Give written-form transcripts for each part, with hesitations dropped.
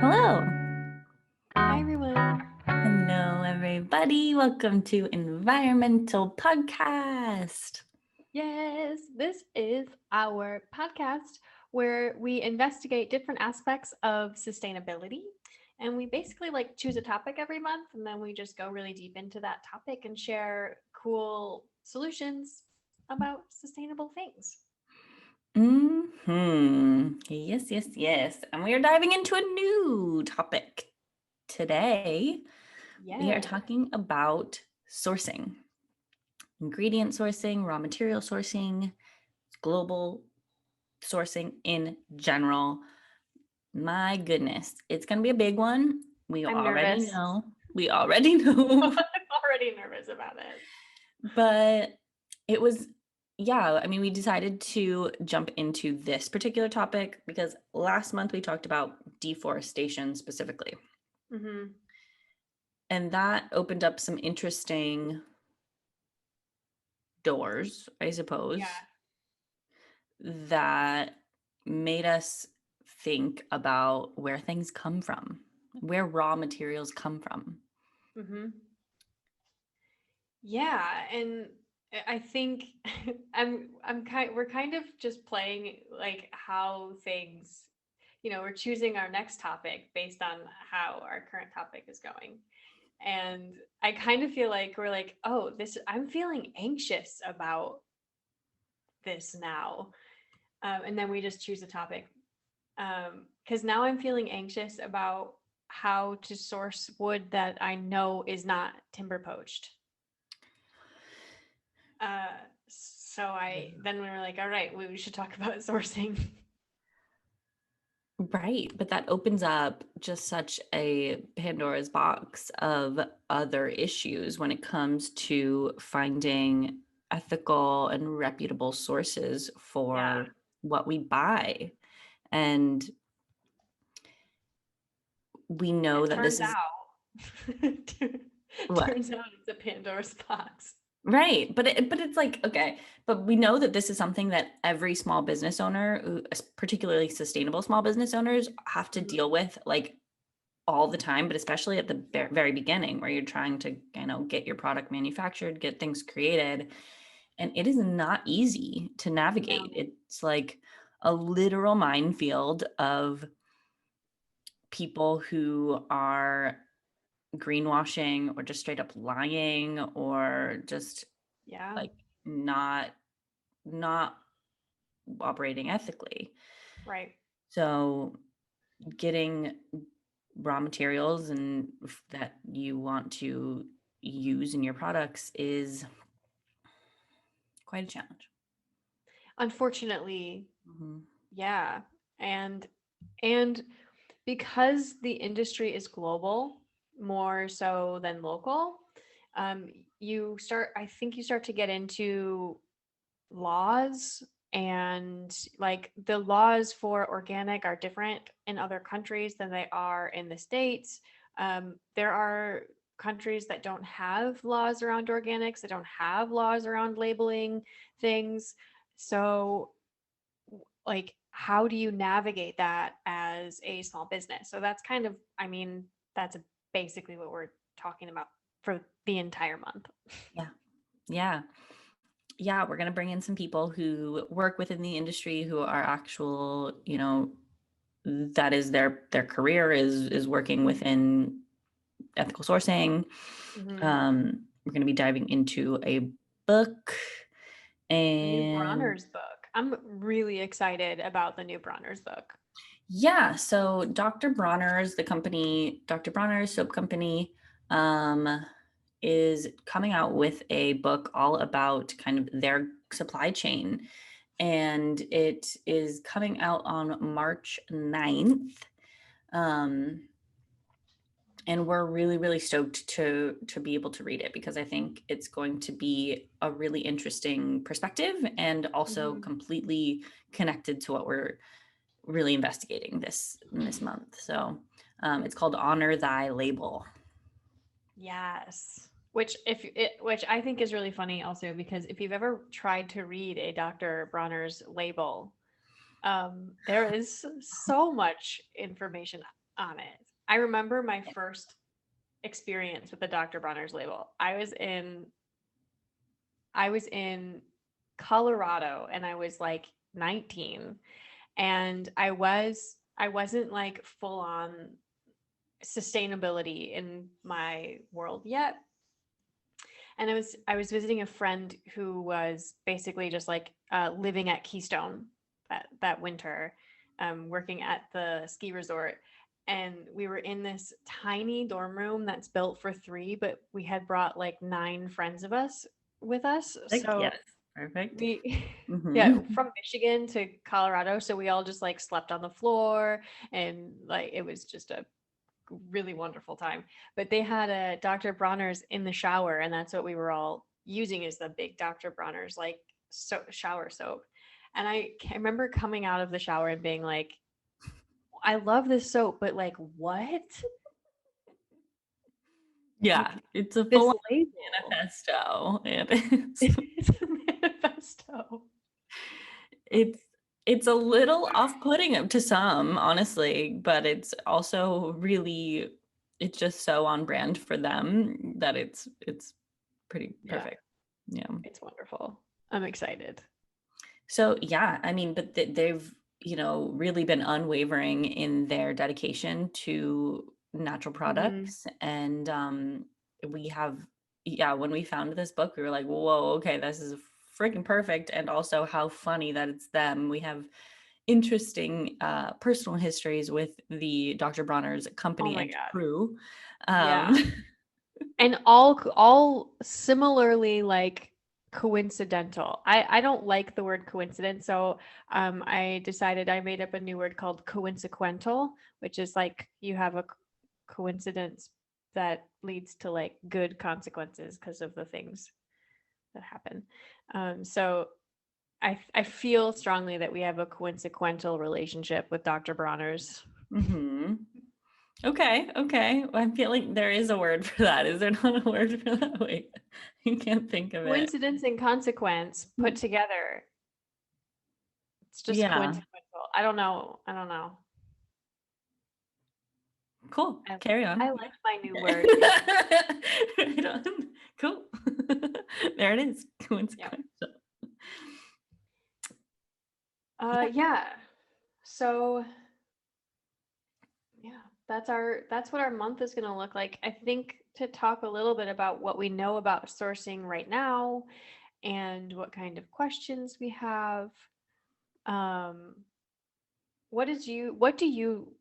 Hello. Hi, everyone. Hello, everybody. Welcome to EnvironMental Podcast. Yes, this is our podcast where we investigate different aspects of sustainability. And we basically choose a topic every month and then we just go really deep into that topic and share cool solutions about sustainable things. Yes, yes, yes. And we are diving into a new topic today. We are Yes. talking about sourcing, ingredient sourcing, raw material sourcing, global sourcing in general. My goodness, it's going to be a big one. We I'm already nervous. know. We already know. I'm already nervous about it. But it was, yeah, I mean, we decided to jump into this particular topic because last month we talked about deforestation specifically. Mm-hmm. And that opened up some interesting doors, I suppose, Yeah. that made us think about where things come from, where raw materials come from. Mm-hmm. Yeah, and I think we're kind of just playing how things, we're choosing our next topic based on how our current topic is going. And I kind of feel like we're like, oh, this I'm feeling anxious about this now. And then we just choose a topic. Because now I'm feeling anxious about how to source wood that I know is not timber poached. Uh, then we were like, all right, we should talk about sourcing. Right, but that opens up just such a Pandora's box of other issues when it comes to finding ethical and reputable sources Yeah. for what we buy. And we And know it that this turns is out, what. turns out it's a Pandora's box. Right, but it's like, okay, but we know that this is something that every small business owner, particularly sustainable small business owners, have to Mhm. deal with, like, all the time, but especially at the very beginning where you're trying to, get your product manufactured, get things created. And it is not easy to No. navigate. It's like a literal minefield of people who are greenwashing or just straight up lying or just Yeah. like not operating ethically. Right. So getting raw materials and that you want to use in your products is quite a challenge. Unfortunately, Mhm. yeah. And because the industry is global more so than local, um, I think you start to get into laws, and the laws for organic are different in other countries than they are in the States. There are countries that don't have laws around organics, that don't have laws around labeling things. So how do you navigate that as a small business? So that's kind of, I mean, that's basically what we're talking about for the entire month. Yeah. Yeah. Yeah. We're going to bring in some people who work within the industry who are actual, that is their career is working within ethical sourcing. Mhm. We're going to be diving into a book The new and Bronners book. I'm really excited about the new Bronners book. yeah, so Dr. Bronners, the company, Dr. Bronners Soap Company, um, is coming out with a book all about kind of their supply chain. And it is coming out on March 9th. Um, and we're really, really stoked to be able to read it because I think it's going to be a really interesting perspective and also Mhm. completely connected to what we're really investigating this month. So it's called Honor Thy Label. Yes. Which I think is really funny also because if you've ever tried to read a Dr. Bronner's label, there is so much information. on it. I remember my first experience with the Dr. Bronner's label. I was in Colorado and I was like 19, and I wasn't like full on sustainability in my world yet. And I was visiting a friend who was basically just like living at Keystone that winter, working at the ski resort. And we were in this tiny dorm room that's built for three, but we had brought like 9 friends of us with us. Like, So yes, perfect. we, yeah, Mm-hmm. from Michigan to Colorado. So we all just like slept on the floor, and like it was just a really wonderful time. But they had a Dr. Bronner's in the shower, and that's what we were all using, is the big Dr. Bronner's like shower soap. And I remember coming out of the shower and being like, I love this soap, but like what? Yeah, Like it's a this full-on label. manifesto. And It's a manifesto. it's it's a little off-putting to some, honestly, but it's also really, it's just so on brand for them that it's pretty Yeah, perfect. Yeah. it's wonderful. I'm excited. So yeah, I mean, but they've, really been unwavering in their dedication to natural Hmm. products. And we have, yeah, when we found this book, we were like, whoa, okay, this is freaking perfect. And also how funny that it's them. We have interesting personal histories with the Dr. Bronner's Oh company my and God. crew. Yeah. Um, And all similarly like coincidental. I don't like the word coincidence, so I decided I made up a new word called coincidental, which is like you have a coincidence that leads to like good consequences because of the things that happen. So I feel strongly that we have a coincidental relationship with Dr. Bronner's. mhm. Okay, okay. Well, I feel like there is a word for that. Is there not a word for that? Wait, you can't think of it. Coincidence and consequence put together. It's just Yeah, coincidental. I don't know. I don't know. cool. I, Carry on. I Yeah. like my new word. Yeah. Okay. Right on. Cool. There it is. Yeah. Consequential. Yeah. Yeah. So yeah, that's what our month is gonna look like. I think to talk a little bit about what we know about sourcing right now and what kind of questions we have. Um, what do you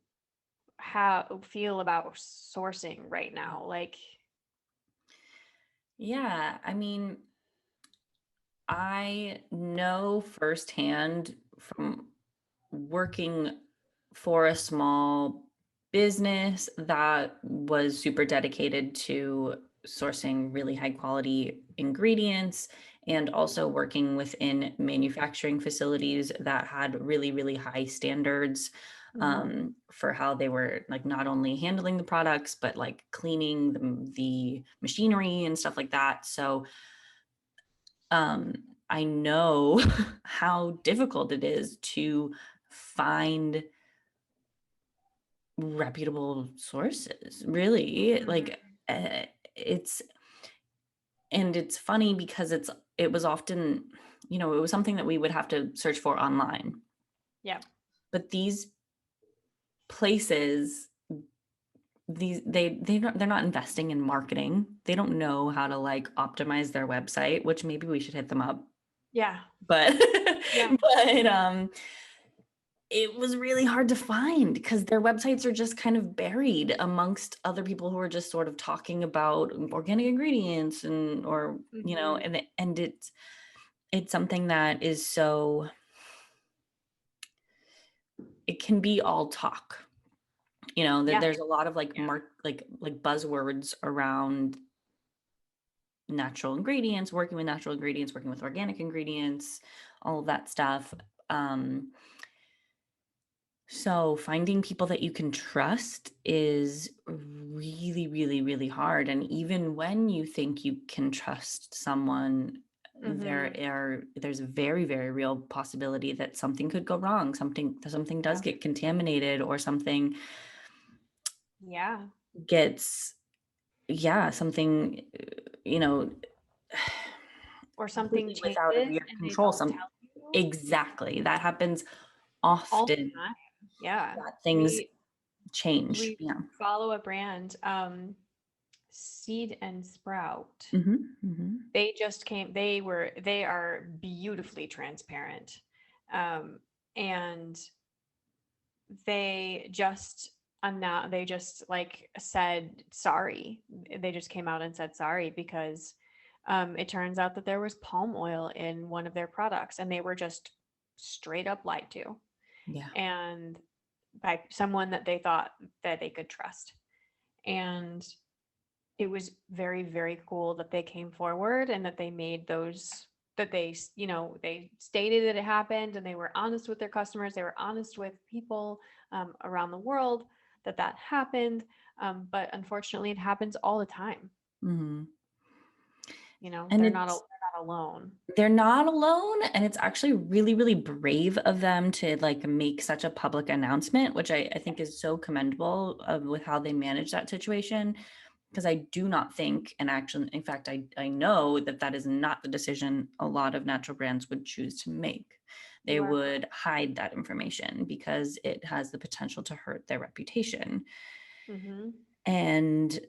have feel about sourcing right now? Like, Yeah. I mean, I know firsthand from working for a small business that was super dedicated to sourcing really high quality ingredients, and also working within manufacturing facilities that had really, really high standards mhm. for how they were like not only handling the products, but like cleaning the machinery and stuff like that. So um, I know how difficult it is to find reputable sources, really. Like Mhm. it's, and it's funny because it was often, it was something that we would have to search for online. Yeah. But these places, they're not investing in marketing. They don't know how to like optimize their website, which maybe we should hit them up. Yeah. But Yeah. but it was really hard to find because their websites are just kind of buried amongst other people who are just sort of talking about organic ingredients and or Mhm. and it's something that is so, it can be all talk, that Yeah. there's a lot of like Yeah. like buzzwords around natural ingredients, working with natural ingredients, working with organic ingredients, all of that stuff. um So finding people that you can trust is really, really, really hard. And even when you think you can trust someone, Mhm. there's a very, very real possibility that something could go wrong. Something does Yeah. get contaminated or something. Yeah. gets, yeah, something, you know, Or something completely without of changes your and they control. don't Some tell you exactly. That happens all the often, time. Yeah. that things We change. we Yeah. follow a brand, Seed and Sprout. Mhm, mhm. They are beautifully transparent. Um, and they just like said sorry. They just came out and said sorry because it turns out that there was palm oil in one of their products and they were just straight up lied to, Yeah. and by someone that they thought that they could trust. And it was very, very cool that they came forward and that they made those, that they stated that it happened and they were honest with their customers. They were honest with people around the world that that happened. But unfortunately, it happens all the time. Mhm. You know, And they're not alone. they're not alone, and it's actually really, really brave of them to, like, make such a public announcement, which I think is so commendable, with how they manage that situation. Because I do not think, and actually, in fact, I know that that is not the decision a lot of natural brands would choose to make. They You are correct. would hide that information because it has the potential to hurt their reputation. Mm-hmm. And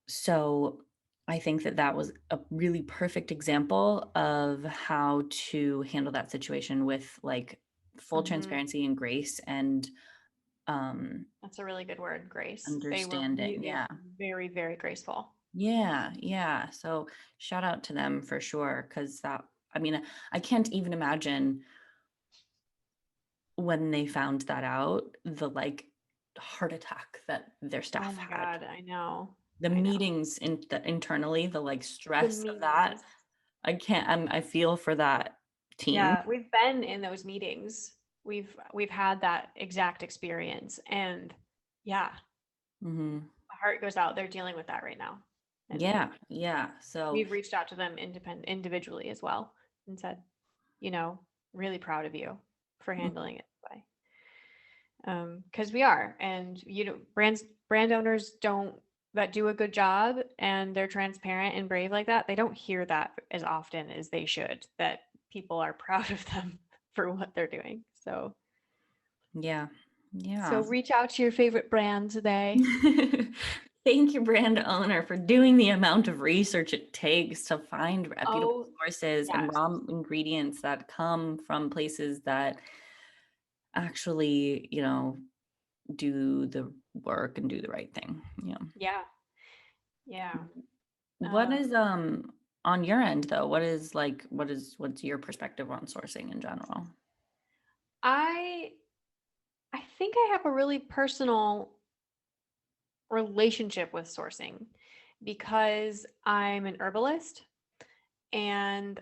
so I think that that was a really perfect example of how to handle that situation with, like, full Mm-hmm. transparency and grace and, um, That's a really good word, grace. understanding. They were Yeah. very, very graceful. Yeah, yeah. So shout out to them for sure, because that, I mean, I can't even imagine when they found that out, the, like, heart attack that their Oh staff my had. God, I know. The I know. meetings internally, the, like, The stress of that, meetings. I can't, I feel for that team. Yeah, we've been in those meetings. We've had that exact experience, and yeah, Mhm. my heart goes out. They're dealing with that right now. And Yeah, yeah. So, we've reached out to them individually as well and said, you know, really proud of you for mm, handling it this way. Because we are, and brand owners don't that do a good job and they're transparent and brave like that. They don't hear that as often as they should. That people are proud of them for what they're doing. yeah. So Yeah. reach out to your favorite brand today. Thank you, brand owner, for doing the amount of research it takes to find reputable Oh, sources and yes. raw ingredients that come from places that actually, do the work and do the right thing. Yeah. Yeah. Yeah. What Um, is on your end though? What's your perspective on sourcing in general? I I think I have a really personal relationship with sourcing because I'm an herbalist and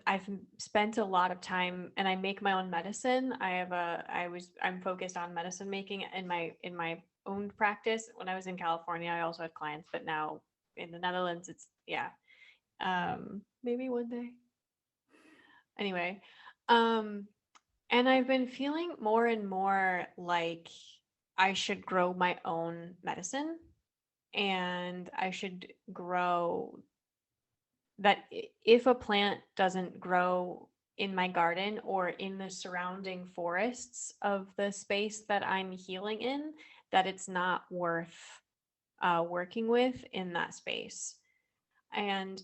spent a lot of time and I make my own medicine. I'm focused on medicine making in my own practice. When I was in California, I also had clients, but now in the Netherlands, it's yeah. Maybe one day. Anyway, um, and I've been feeling more and more like I should grow my own medicine and I should grow that if a plant doesn't grow in my garden or in the surrounding forests of the space that I'm healing in, that it's not worth working with in that space. And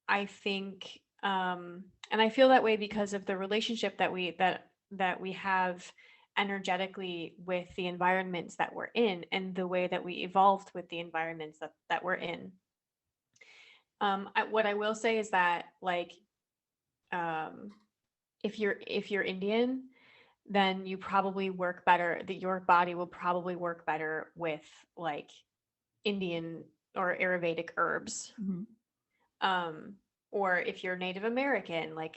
I think, and I feel that way because of the relationship that we have energetically with the environments that we're in and the way that we evolved with the environments that we're in. What I will say is that like um, if you're Indian, then you probably work better. That your body will probably work better with like Indian or Ayurvedic herbs. Mhm. Um, or if you're Native American, like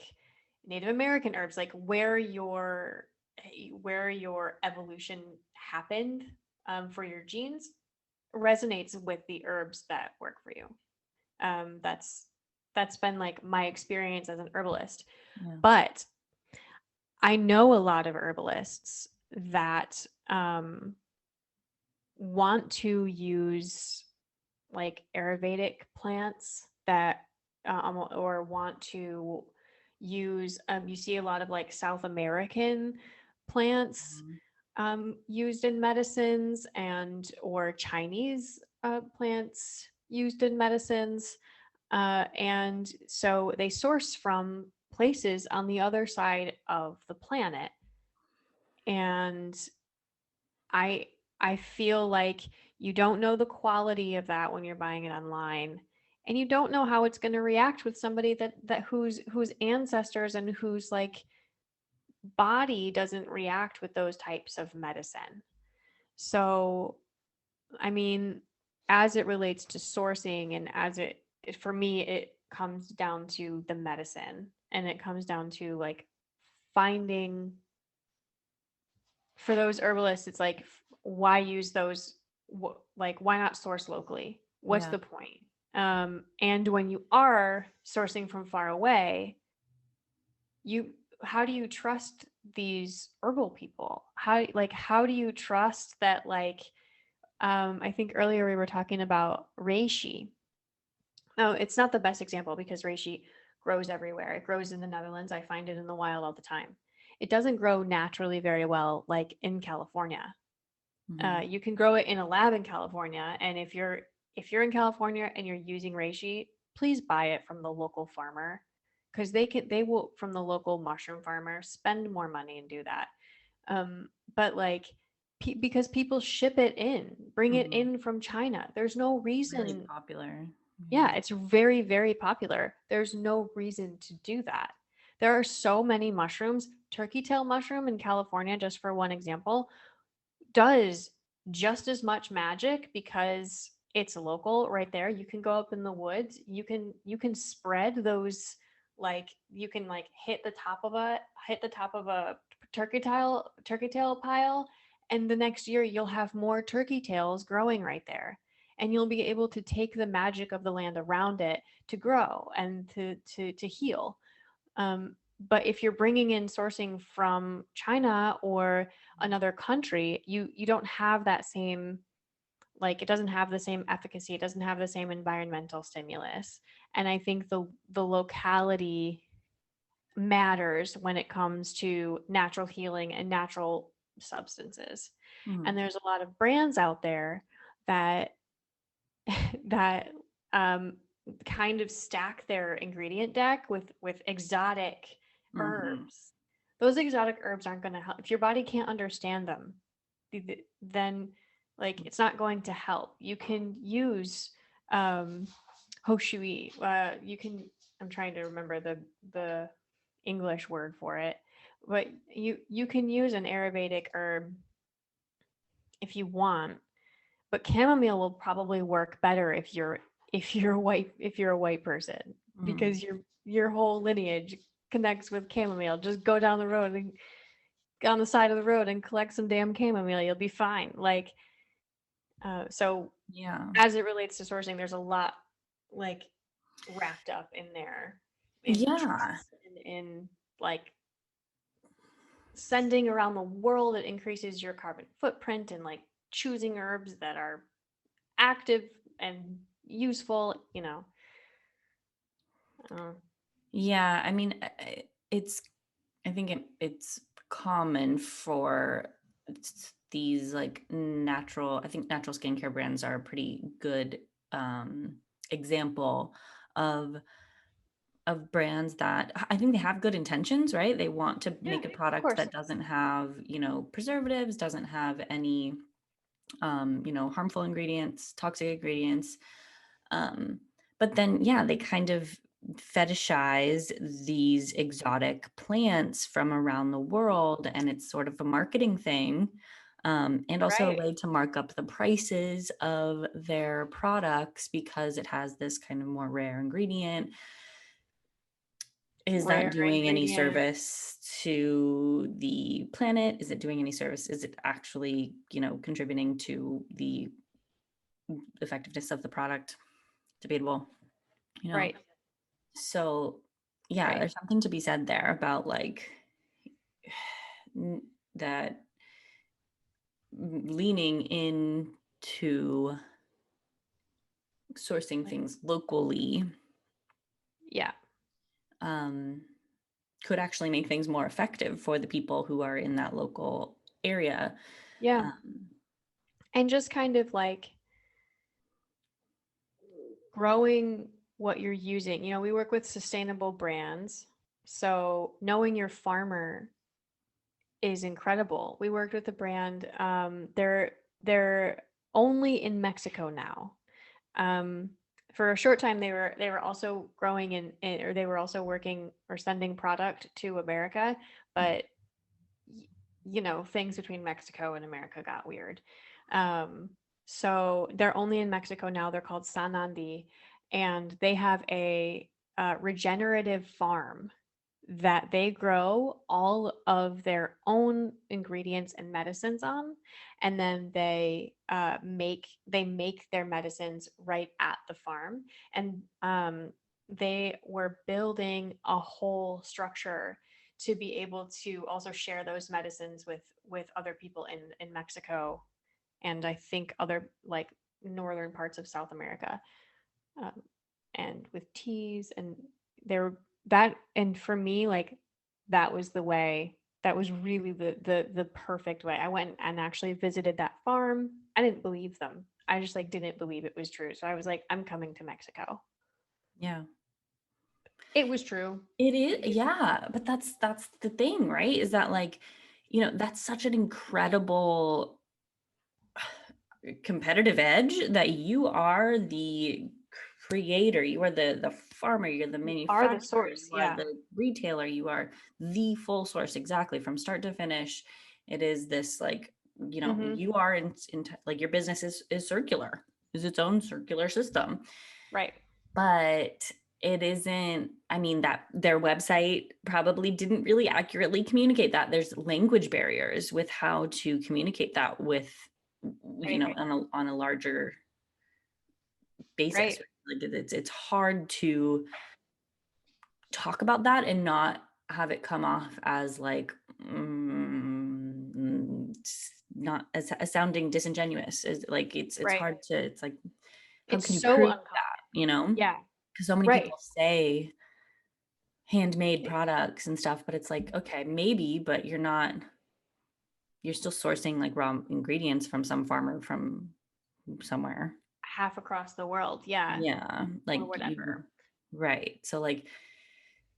Native American herbs, like where your evolution happened for your genes resonates with the herbs that work for you. Um, that's that's been like my experience as an herbalist. Yeah. But I know a lot of herbalists that want to use like Ayurvedic plants that or want to use you see a lot of like South American plants Mhm. used in medicines and or Chinese plants used in medicines. And so they source from places on the other side of the planet. And I I feel like you don't know the quality of that when you're buying it online. And you don't know how it's going to react with somebody that whose ancestors and whose like body doesn't react with those types of medicine. So, I mean, as it relates to sourcing and for me, it comes down to the medicine and it comes down to like finding for those herbalists, it's like, why use those? Like, why not source locally? What's Yeah. the point? And when you are sourcing from far away, you how do you trust these herbal people? How do you trust that I think earlier we were talking about reishi. Oh, it's not the best example because reishi grows everywhere. It grows in the Netherlands. I find it in the wild all the time. It doesn't grow naturally very well like in California. Mhm. You can grow it in a lab in California, and if you're in California and you're using reishi, please buy it from the local farmer because they will from the local mushroom farmer spend more money and do that. But like because people ship it in, bring it Mhm. in from China. There's no Really reason. popular. Yeah, Yeah. it's very, very popular. There's no reason to do that. There are so many mushrooms. Turkey tail mushroom in California, just for one example, does just as much magic because it's local right there. You can go up in the woods. You can spread those like you can like hit the top of a turkey tail pile, and the next year you'll have more turkey tails growing right there. And you'll be able to take the magic of the land around it to grow and to heal. But if you're bringing in sourcing from China or another country, you don't have that same like it doesn't have the same efficacy. It doesn't have the same environmental stimulus. And I think the locality matters when it comes to natural healing and natural substances. And Mhm. there's a lot of brands out there that that um, kind of stack their ingredient deck with exotic Mhm. herbs. Those exotic herbs aren't going to help if your body can't understand them. Then like it's not going to help. You can use um, hoshui. You can. I'm trying to remember the English word for it, but you can use an Ayurvedic herb if you want, but chamomile will probably work better if you're a white person Mhm. because your whole lineage connects with chamomile. Just go down the road and on the side of the road and collect some damn chamomile. You'll be fine. So Yeah. as it relates to sourcing, there's a lot like wrapped up in there in Yeah. trust and in like sending around the world. It increases your carbon footprint and like choosing herbs that are active and useful, uh, Yeah. I mean, it's, I think it's common for these like natural, I think natural skincare brands are a pretty good example of brands that I think they have good intentions, right? They want to yeah, make a of product course. that doesn't have, preservatives, doesn't have any, harmful ingredients, toxic ingredients. Um, but then, yeah, they kind of fetishize these exotic plants from around the world, and it's sort of a marketing thing. And also a Right. way to mark up the prices of their products because it has this kind of more rare ingredient. Is that Rare doing any ingredient. service to the planet? Is it doing any service? Is it actually, contributing to the effectiveness of the product? Debatable, you know? Right. So, yeah, Right. there's something to be said there about like that leaning in. to sourcing Like, things locally yeah. um, could actually make things more effective for the people who are in that local area. Yeah. Um, And just kind of like growing what you're using. You know, we work with sustainable brands. So knowing your farmer is incredible. We worked with a brand. They're only in Mexico now. Um, for a short time, they were also growing or they were also working or sending product to America, but you know, things between Mexico and America got weird. Um, so they're only in Mexico now. They're called Sanandi, and they have a regenerative farm that they grow all of their own ingredients and medicines on, and then they make their medicines right at the farm. And they were building a whole structure to be able to also share those medicines with other people in Mexico, and I think other like northern parts of South America, um, and with teas. And there that and for me, like, that was the way. That was really the perfect way. I went and actually visited that farm. I didn't believe them. I just like didn't believe it was true. So I was like, I'm coming to Mexico. yeah. It was true. It is, yeah, but that's the thing, right? Is that like, that's such an incredible competitive edge that you are the creator, you are the farmer, you're the You are the manufacturer, source. you are Yeah. the retailer, you are the full source exactly from start to finish. It is this like, Mm-hmm. you are like your business is circular, is its own circular system. Right. But it isn't, I mean, that their website probably didn't really accurately communicate that. There's language barriers with how to communicate that with, Right. on a larger basis. Right. Like it's hard to talk about that and not have it come off as like not as sounding disingenuous. Is like it's Right. hard to, it's like, how It's can you so prove uncommon. that, Yeah. because so many Right. people say handmade It- products and stuff, but it's like, okay, maybe, but you're still sourcing like raw ingredients from some farmer from somewhere. half across the world. Yeah. Yeah, Or like you, whatever. right. So like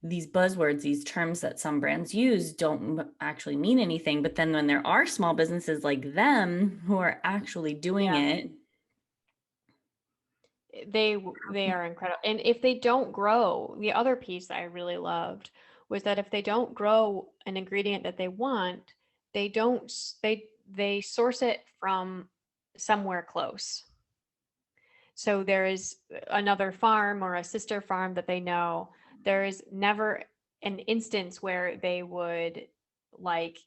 these buzzwords, these terms that some brands use don't actually mean anything, but then when there are small businesses like them who are actually doing Yeah. it, They are incredible. And if they don't grow, the other piece that I really loved was that if they don't grow an ingredient that they want, they don't they source it from somewhere close. So there is another farm or a sister farm that they know. There is never an instance where they would like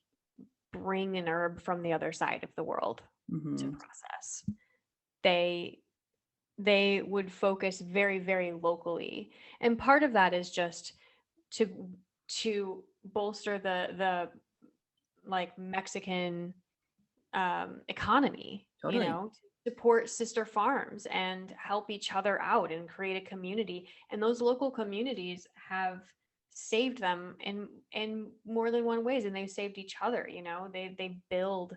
bring an herb from the other side of the world to mhm, process. They they would focus very, very locally. And part of that is just to bolster the like Mexican economy, you totally. know, to support sister farms and help each other out and create a community. And those local communities have saved them in more than one ways, and they've saved each other. You know, they build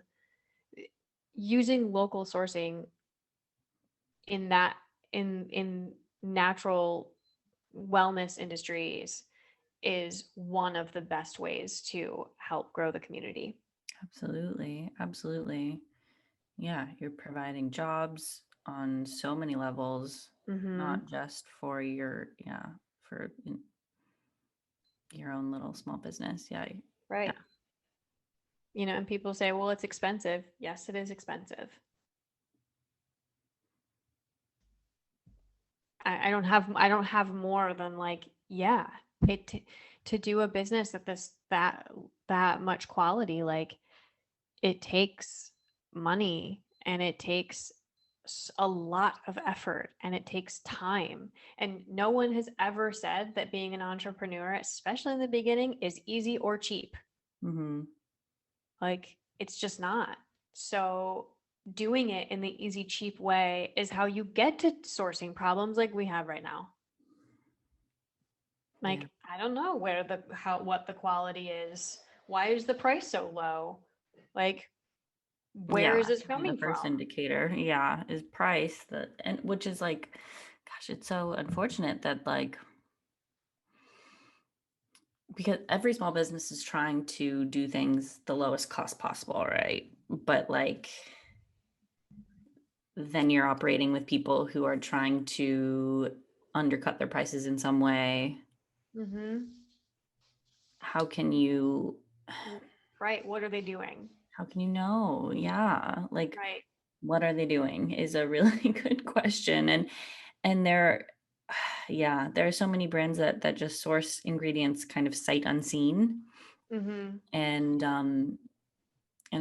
using local sourcing in that in natural wellness industries is one of the best ways to help grow the community. Absolutely. Absolutely. Yeah, you're providing jobs on so many levels, Mm-hmm. not just for for your own little small business. Yeah. Yeah. Right. You know, and people say, well, it's expensive. Yes, it is expensive. I don't have more than like, yeah, it to do a business at that much quality, like it takes money, and it takes a lot of effort, and it takes time. And no one has ever said that being an entrepreneur, especially in the beginning, is easy or cheap. Hmm. Like, it's just not. So doing it in the easy, cheap way is how you get to sourcing problems like we have right now. Yeah. Like, I don't know what the quality is. Why is the price so low? Like, where Yeah. is this I mean, the coming first from? indicator, yeah, is price, and which is like, gosh, it's so unfortunate that like, because every small business is trying to do things the lowest cost possible, right? But like, then you're operating with people who are trying to undercut their prices in some way. Mm-hmm. How can you Right. What are they doing? how can you know? Yeah. Like, Right. what are they doing is a really good question. And there, yeah, there are so many brands that just source ingredients kind of sight unseen. Mm-hmm. And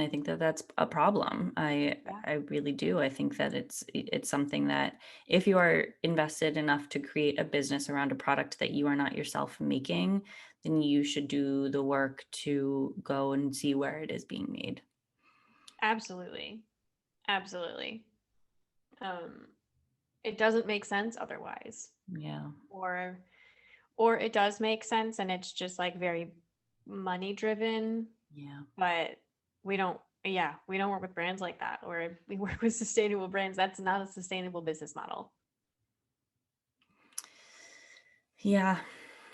I think that that's a problem. Yeah. I really do. I think that it's something that if you are invested enough to create a business around a product that you are not yourself making, then you should do the work to go and see where it is being made. Absolutely. Absolutely. Um, it doesn't make sense otherwise. Yeah. Or or it does make sense and it's just like very money driven, Yeah. but we don't work with brands like that, or we work with sustainable brands. That's not a sustainable business model. Yeah.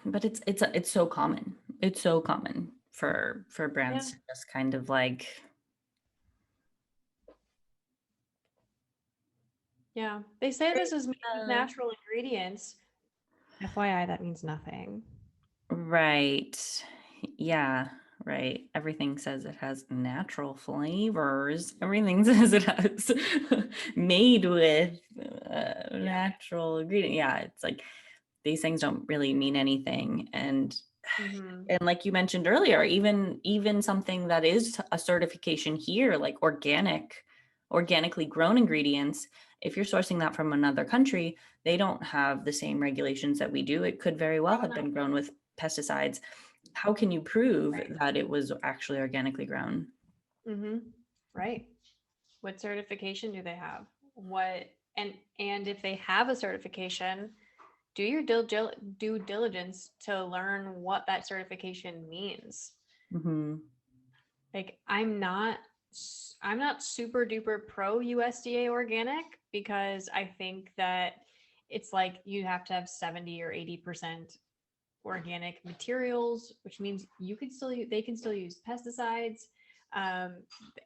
But it's so common. It's so common for Yeah. brands to just kind of like, Yeah. They say this is made with natural ingredients. FYI, that means nothing. right. Yeah, right. Everything says it has natural flavors. Everything says it has made with Yeah. natural ingredient. Yeah, it's like these things don't really mean anything. Mm-hmm. And like you mentioned earlier, even something that is a certification here, like organically grown ingredients, if you're sourcing that from another country, they don't have the same regulations that we do. It could very well Oh have no. been grown with pesticides. How can you prove Right. that it was actually organically grown? Mm-hmm. Right. What certification do they have? What and if they have a certification, do your due diligence to learn what that certification means. Hmm. Like I'm not super duper pro USDA organic because I think that it's like you have to have 70 or 80% organic materials, which means they can still use pesticides. Um,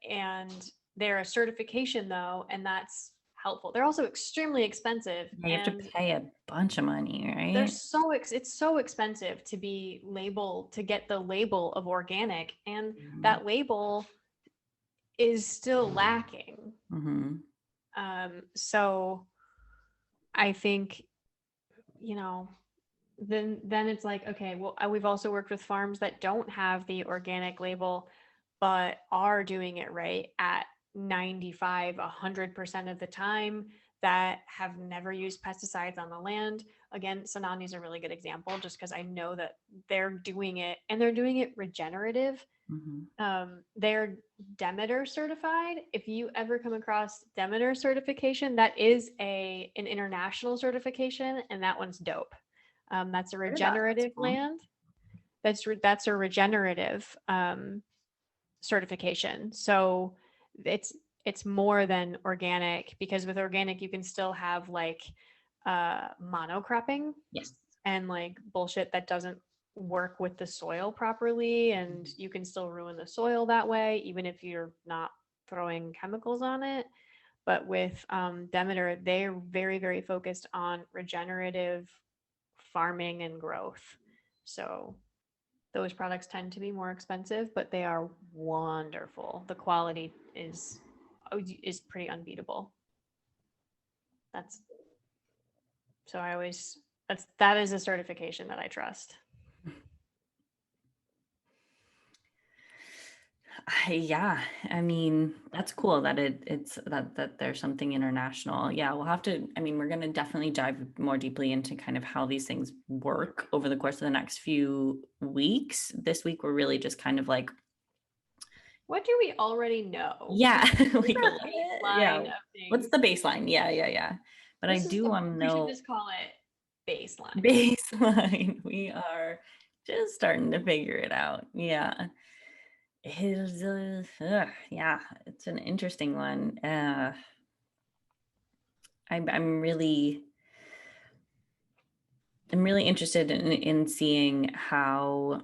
and they're a certification though, and that's helpful. They're also extremely expensive, Yeah, you have to and pay a bunch of money, they're right? it's so expensive to be labeled to get the label of organic, and Mhm. that label is still lacking. Mhm. So I think, you know, then it's like, okay, well, we've also worked with farms that don't have the organic label but are doing it right at 95 100% of the time, that have never used pesticides on the land. Again, Sanani is a really good example just because I know that they're doing it and they're doing it regenerative. Mhm. They're Demeter certified. If you ever come across Demeter certification, that is an international certification, and that one's dope. That's a Heard of that. That's regenerative cool. land. That's a regenerative certification. So it's it's more than organic, because with organic you can still have like monocropping Yes. and like bullshit that doesn't work with the soil properly, and Mhm. you can still ruin the soil that way even if you're not throwing chemicals on it. But with Demeter, they're very focused on regenerative farming and growth. So those products tend to be more expensive, but they are wonderful. The quality is pretty unbeatable. That's so I always that is a certification that I trust. Yeah, I mean, that's cool that it's that there's something international. Yeah, we'll have to, I mean, we're going to definitely dive more deeply into kind of how these things work over the course of the next few weeks. This week we're really just kind of like What do we already know? Yeah, What's like a our little bit. baseline Yeah. of What's things? the baseline? Yeah, yeah, yeah. But I This is, do we want to know But I do want to this is know the, we should just call it baseline. baseline. We are just starting to figure it out. Yeah. Yeah, it's an interesting one. I'm really interested in seeing how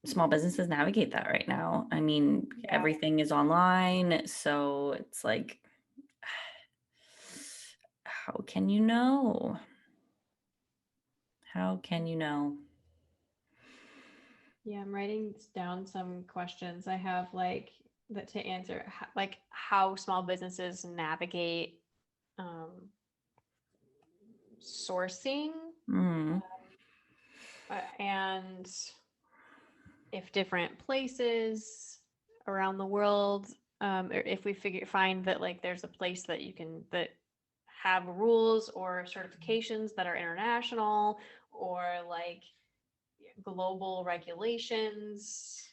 small businesses navigate that right now. I mean, Yeah. everything is online, so it's like, how can you know? How can you know? Yeah, I'm writing down some questions I have like that to answer, like how small businesses navigate um, sourcing, Mm, and if different places around the world, or if we find that like there's a place that you can that have rules or certifications that are international, or like global regulations,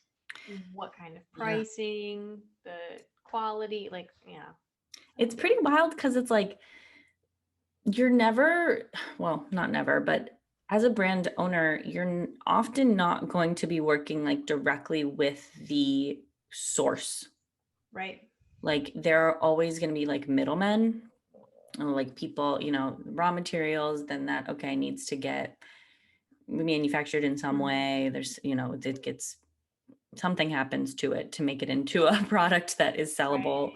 what kind of yeah. pricing, the quality, like, yeah. It's pretty wild because it's like you're never, well, not never, but as a brand owner, you're often not going to be working like directly with the source. Right. Like there are always going to be like middlemen, like people, raw materials, then that, okay, needs to get manufactured in some Mhm. way. There's, it gets, something happens to it to make it into a product that is sellable,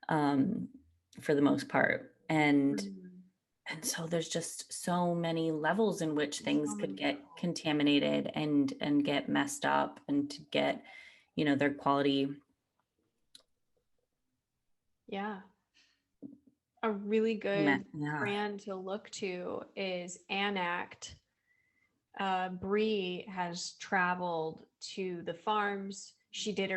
Right. um, for the most part. And Mhm. so there's just so many levels in which things So could many get levels. contaminated and get messed up and to get, their quality. Yeah. A really good Yeah. brand to look to is Anact. Bree has traveled to the farms. She did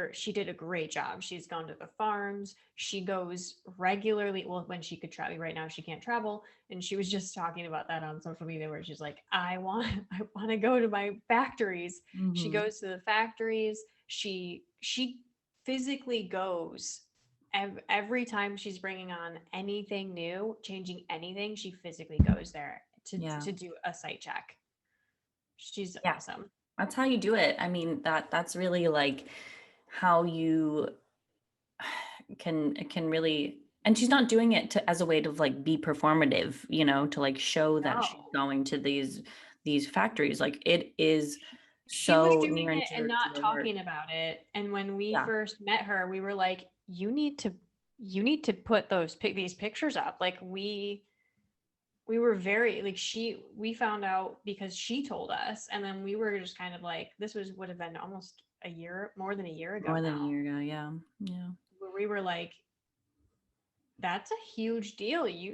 a great job. She's gone to the farms. She goes regularly. Well, when she could travel, right now she can't travel. And she was just talking about that on social media where she's like, I want to go to my factories. She Hmm. goes to the factories. She physically goes every time she's bringing on anything new, changing anything, she physically goes there Yeah. to do a site check. She's Yeah. awesome. That's how you do it. I mean, that's really like how you can really, and she's not doing it as a way to like be performative, to like show that she's No. going to these factories. Like it is She was so doing near and it and dear to not her heart. talking about it. And when we Yeah. first met her, we were like, you need to put these pictures up. Like we were very like we found out because she told us, and then we were just kind of like, this would have been almost a year, more than a year ago More than a now, year ago. Yeah. Yeah. where we were like, that's a huge deal. You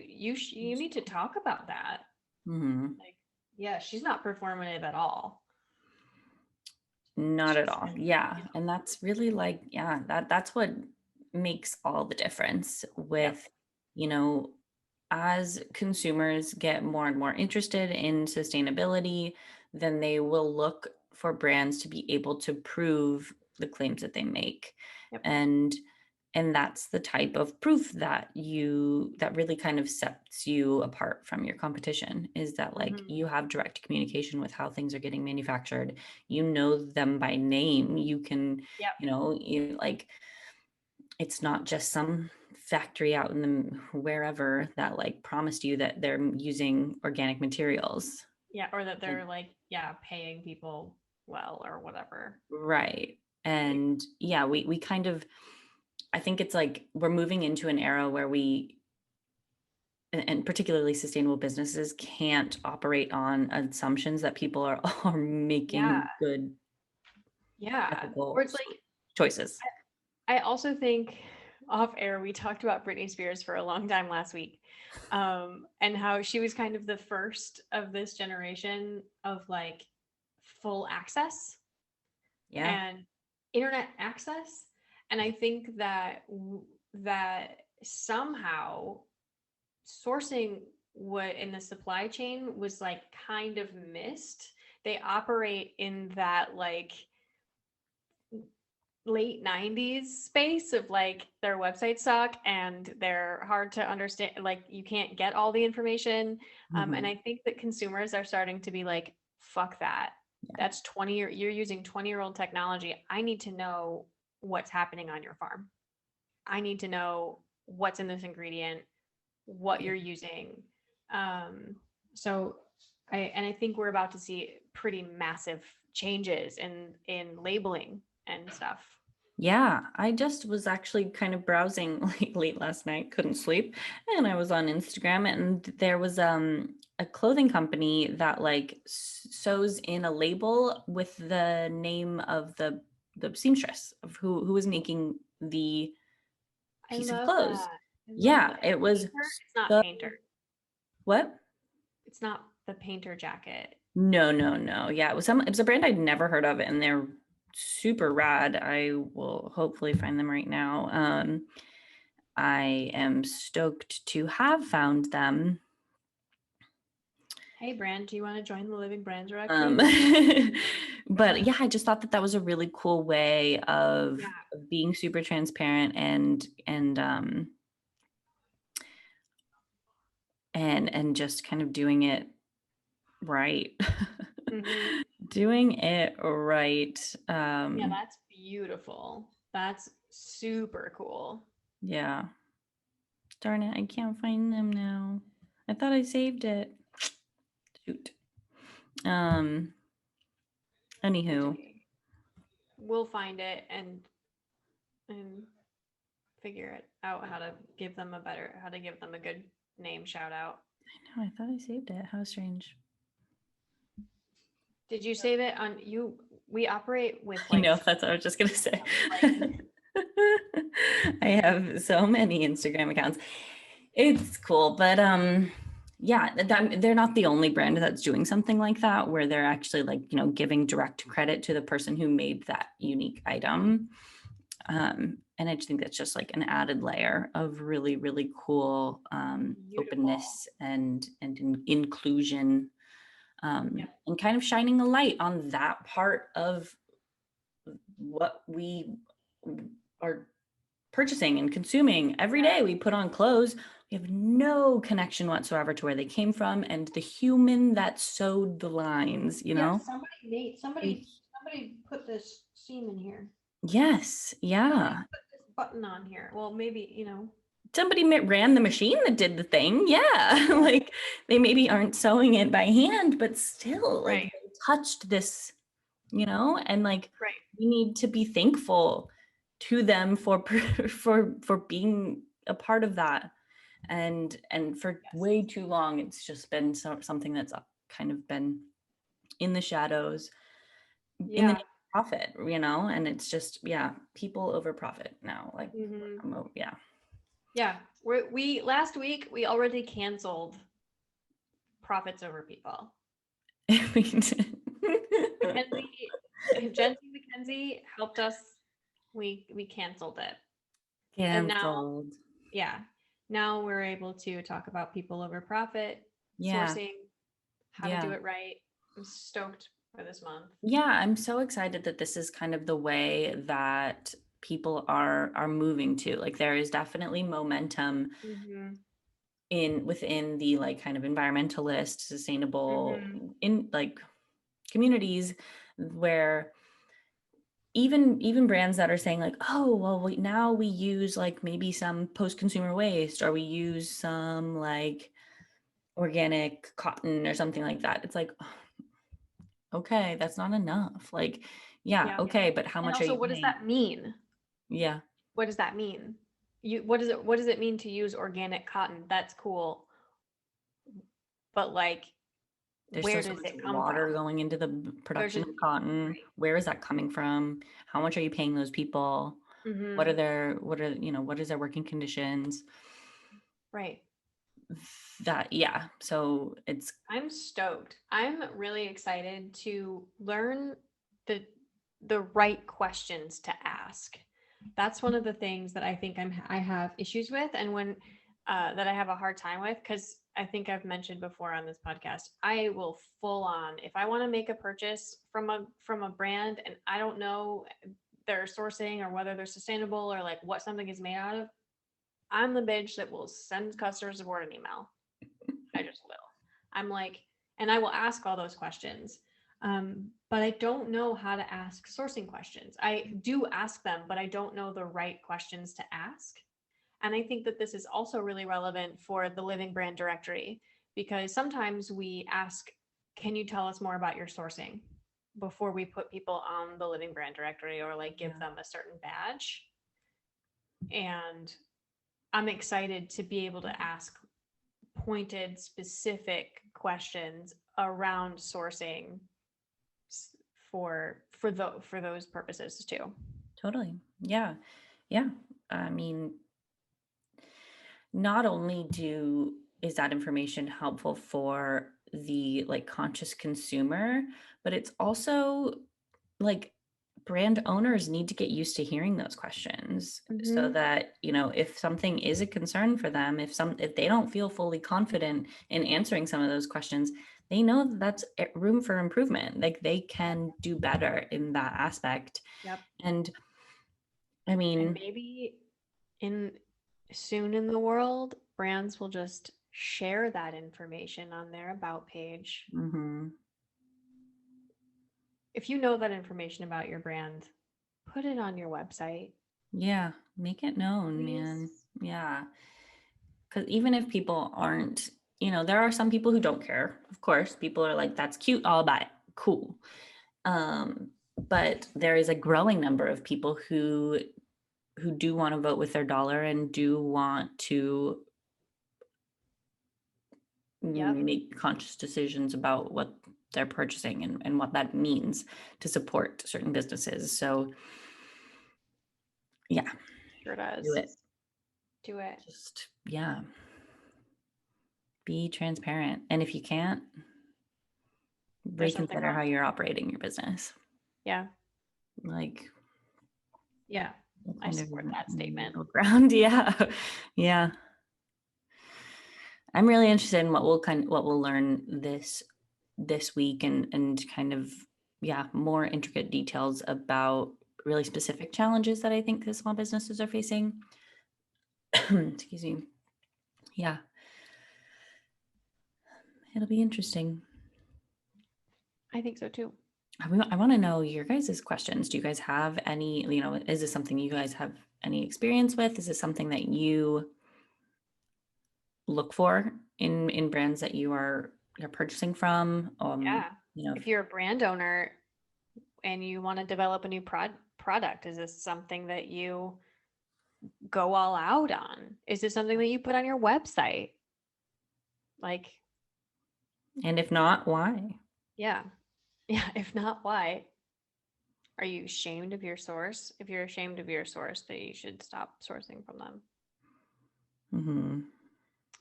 need to talk about that. Hmm. Like, yeah, she's not performative at all. Not at She's all. she's Yeah. And that's really like, yeah, that's what makes all the difference Yep. with, you know, as consumers get more and more interested in sustainability, then they will look for brands to be able to prove the claims that they make. Yep. And that's the type of proof that really kind of sets you apart from your competition, is that like Hmm. you have direct communication with how things are getting manufactured. You know them by name. You can, Yep. like, it's not just some factory out in the wherever that like promised you that they're using organic materials. Yeah. Or that Like, they're like, yeah, paying people well or whatever. right. Like, And yeah, we kind of, I think it's like we're moving into an era where and particularly sustainable businesses can't operate on assumptions that people are yeah. making good Yeah. Or ethical it's like, choices. I also think off air, we talked about Britney Spears for a long time last week. And how she was kind of the first of this generation of like full access Yeah. and internet access. And I think that that somehow sourcing what in the supply chain was like kind of missed. They operate in that like late 90s space of like their websites suck and they're hard to understand, like you can't get all the information. And Mhm. I think that consumers are starting to be like, fuck that. That's 20 year, you're using 20-year-old technology. I need to know what's happening on your farm. I need to know what's in this ingredient, what Yeah. you're using. Um, so I think we're about to see pretty massive changes in labeling and stuff. Yeah, I just was actually kind of browsing like late last night, couldn't sleep, and I was on Instagram and there was a clothing company that like sews in a label with the name of the seamstress of who was making the I piece of love clothes. that. I love Yeah, that. it was Painter? It's not so painter. what? It's not the painter jacket. No, no, no. Yeah, it was a brand I'd never heard of and they're super rad. I will hopefully find them right now. I am stoked to have found them. Hey, brand, do you want to join the Living Brand Um, Directory? but yeah, I just thought that that was a really cool way Yeah. of being super transparent and just kind of doing it right. Hmm. Doing it right. Yeah, that's beautiful. That's super cool. Yeah. Darn it, I can't find them now. I thought I saved it. Shoot. Um, It's anywho. okay. We'll find it and figure it out how to give them a good name shout out. No, I thought I saved it. How strange. Did you save it on you? We operate with I like know, that's what I was just gonna say. like I have so many Instagram accounts. It's cool, but yeah, they're not the only brand that's doing something like that, where they're actually like, you know, giving direct credit to the person who made that unique item. And I just think that's just like an added layer of really, really cool beautiful. openness and inclusion, Yep. and kind of shining a light on that part of what we are purchasing and consuming every Yeah. day. We put on clothes, we have no connection whatsoever to where they came from and the human that sewed the lines, you Yep. know? Somebody Like, put this seam in here. yes, Somebody yeah. put this button on here. Well, maybe, Somebody ran the machine that did the thing. Yeah. yeah. Like they maybe aren't sewing it by hand, but still like Right. they touched this, you know, and like Right. we need to be thankful to them for for being a part of that. And for Yes. way too long it's just been something that's kind of been in the shadows in the name Yeah. of profit, you know, and it's just, yeah, people over profit now, like Hmm. yeah. Yeah. We last week we already canceled profits over people. We did. Mackenzie, Jency McKenzie helped us. We canceled it, and now, Canceled. yeah, now we're able to talk about people over profit, Yeah, sourcing, how to do yeah. it right. I'm stoked for this month. Yeah, I'm so excited that this is kind of the way that people are moving to. Like there is definitely momentum Hmm. in within the like kind of environmentalist, sustainable Hmm. in like communities where even brands that are saying like, oh well, now we use like maybe some post-consumer waste or we use some like organic cotton or something like that. It's like, okay, that's not enough. Like, yeah, Yeah, okay, but how and much are also, you what does paying? that mean? Yeah, What does that mean? What does it mean to use organic cotton? That's cool, but like, there's still where so does much it come water from? going into the There's production a of cotton. right. Where is that coming from? How much are you paying those people? Hmm. What are, you know, what is their working conditions? Right. That, yeah. So it's I'm stoked. I'm really excited to learn the the right questions to ask. That's one of the things that I think I have issues with, and when that I have a hard time with, because I think I've mentioned before on this podcast, I will full on, if I want to make a purchase from a brand and I don't know they're sourcing or whether they're sustainable or like what something is made out of, I'm the bitch that will send customer support an email. I just will. I'm like, and I will ask all those questions. But I don't know how to ask sourcing questions. I do ask them, but I don't know the right questions to ask. And I think that this is also really relevant for the living brand directory, because sometimes we ask, can you tell us more about your sourcing before we put people on the living brand directory or like give them a certain badge? And I'm excited to be able to ask pointed, specific questions around sourcing for those purposes too. Totally. Yeah. Yeah. I mean, not only is that information helpful for the like conscious consumer, but it's also like brand owners need to get used to hearing those questions so that, if something is a concern for them, if they don't feel fully confident in answering some of those questions, they know that that's room for improvement. Like they can do better in that aspect. Yep. And I mean, and maybe soon in the world, brands will just share that information on their about page. mhm. If you know that information about your brand, put it on your website. Yeah, make it known, man. Please. Yeah. Because even if people aren't, there are some people who don't care. Of course, people are like, that's cute, I'll buy it. Cool. But there is a growing number of people who do want to vote with their dollar and do want to Yep. make conscious decisions about what they're purchasing and what that means to support certain businesses. So yeah, Sure do does. it. Do it. Just, yeah, be transparent. And if you can't, There's something reconsider wrong. how you're operating your business. Yeah. Like, Yeah. what I kind of support that statement. middle ground? Yeah. Yeah. I'm really interested in what we'll learn this week and kind of, yeah, more intricate details about really specific challenges that I think the small businesses are facing. Excuse me. Yeah. It'll be interesting. I think so too. I want to know your guys' questions. Do you guys have any, is this something you guys have any experience with? Is this something that you look for in brands that you're purchasing from? Yeah. If you're a brand owner and you want to develop a new product, is this something that you go all out on? Is this something that you put on your website? Like, and if not, why? yeah. Yeah. If not, why? Are you ashamed of your source? If you're ashamed of your source, then you should stop sourcing from them. Mm-hmm.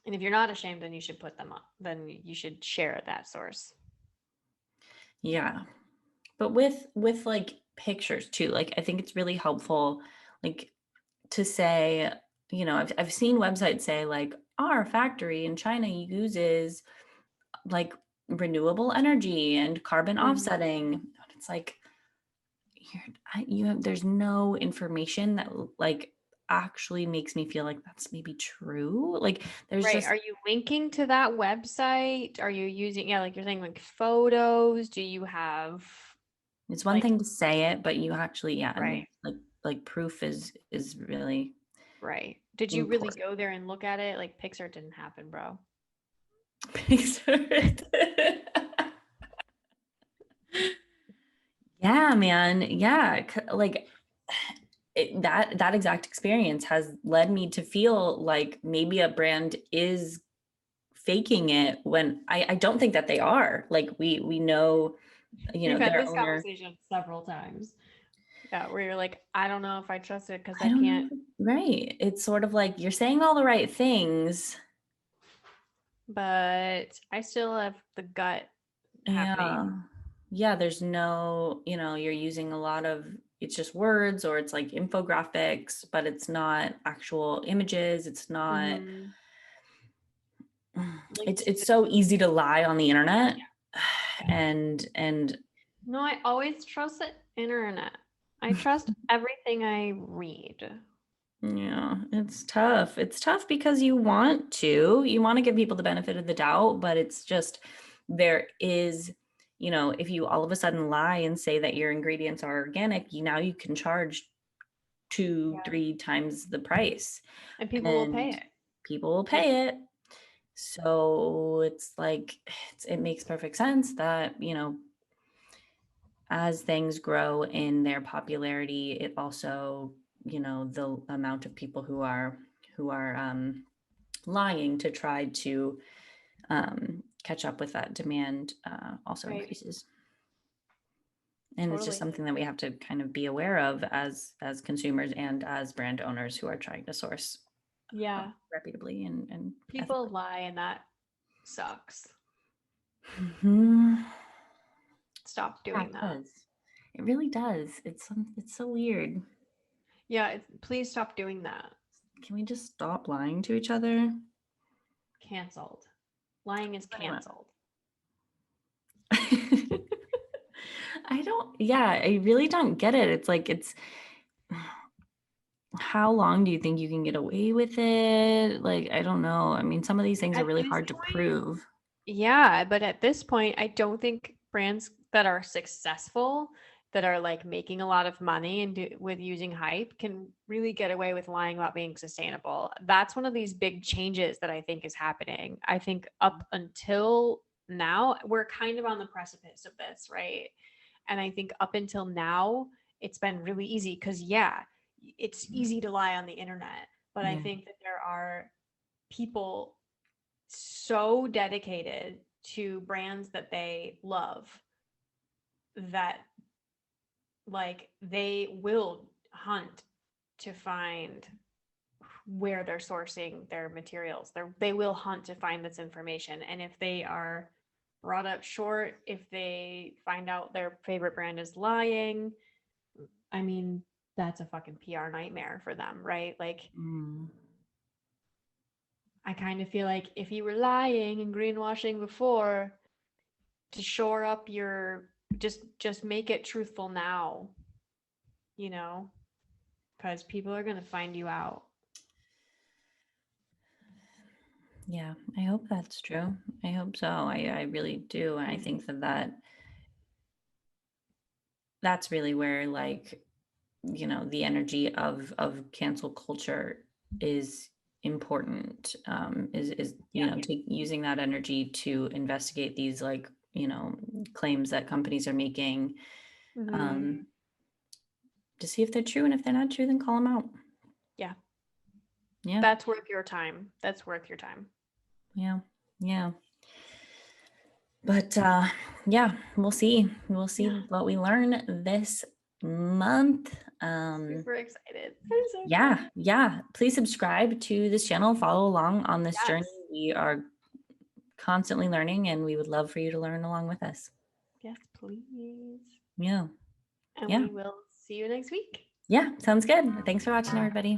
And if you're not ashamed, then you should put them up. Then you should share that source. Yeah. But with like pictures too, like I think it's really helpful, like to say, I've seen websites say like our factory in China uses like renewable energy and carbon offsetting. And it's like there's no information that like actually makes me feel like that's maybe true. Like there's Right. just, Are you linking to that website? Are you using, yeah, like you're saying, like photos? Do you have it's one like, thing to say it, but you actually, yeah, and right, like proof is really right. Did you really important. go there and look at it? Like Pixar didn't happen, bro. Yeah, man. Yeah. Like that exact experience has led me to feel like maybe a brand is faking it when I don't think that they are. Like we know, We've had their this owner. conversation several times. Yeah, where you're like, I don't know if I trust it because I I don't can't, know. Right. It's sort of like you're saying all the right things. but I still have the gut happening. Yeah. Yeah. There's no, you're using a lot of, it's just words or it's like infographics, but it's not actual images. It's not, Mm-hmm. it's Linked to, it's so easy to lie on the internet. yeah. And No, I always trust the internet. I trust everything I read. Yeah, it's tough. It's tough because you want to give people the benefit of the doubt, but it's just there is, if you all of a sudden lie and say that your ingredients are organic, now you can charge two, Yeah. 3 times the price, And people will pay and it. people will People, pay it. So it's like it makes perfect sense that, as things grow in their popularity, it also, the amount of people who are lying to try to catch up with that demand also right. increases. And it's just Totally. something that we have to kind of be aware of as consumers and as brand owners who are trying to source Yeah. reputably and People ethically. lie and that sucks. Mhm. Stop Yeah, doing it that. does. It really does. It's so weird. Yeah, please stop doing that. Can we just stop lying to each other? Canceled. Lying is Anyway. canceled. I really don't get it. It's like, how long do you think you can get away with it? Like, I don't know. I mean, some of these things are At really this hard to point, prove. yeah, but at this point, I don't think brands that are successful, that are like making a lot of money and with using hype, can really get away with lying about being sustainable. That's one of these big changes that I think is happening. I think up until now, we're kind of on the precipice of this, right? And I think up until now, it's been really easy because, yeah, it's easy to lie on the internet. But I Yeah. think that there are people so dedicated to brands that they love that like they will hunt to find where they're sourcing their materials. They will hunt to find this information. And if they are brought up short, if they find out their favorite brand is lying, I mean, that's a fucking PR nightmare for them, right? Like, Mm. I kind of feel like if you were lying and greenwashing before, to shore up your, just make it truthful now, you know, because people are going to find you out. Yeah, I hope that's true. I hope so. I really do. And I think that's really where, like, the energy of cancel culture is important, is Yeah. using that energy to investigate these, like, claims that companies are making, Hmm. um, to see if they're true, and if they're not true, then call them out. Yeah. Yeah, That's worth your time. That's worth your time. yeah, yeah. But yeah, we'll see Yeah. what we learn this month. Super excited. I'm so Yeah, excited. yeah. Please subscribe to this channel, follow along on this journey. Yes. We are constantly learning, and we would love for you to learn along with us. Yes, please. Yeah, And yeah, we will see you next week. yeah. Sounds good. Thanks for watching, everybody.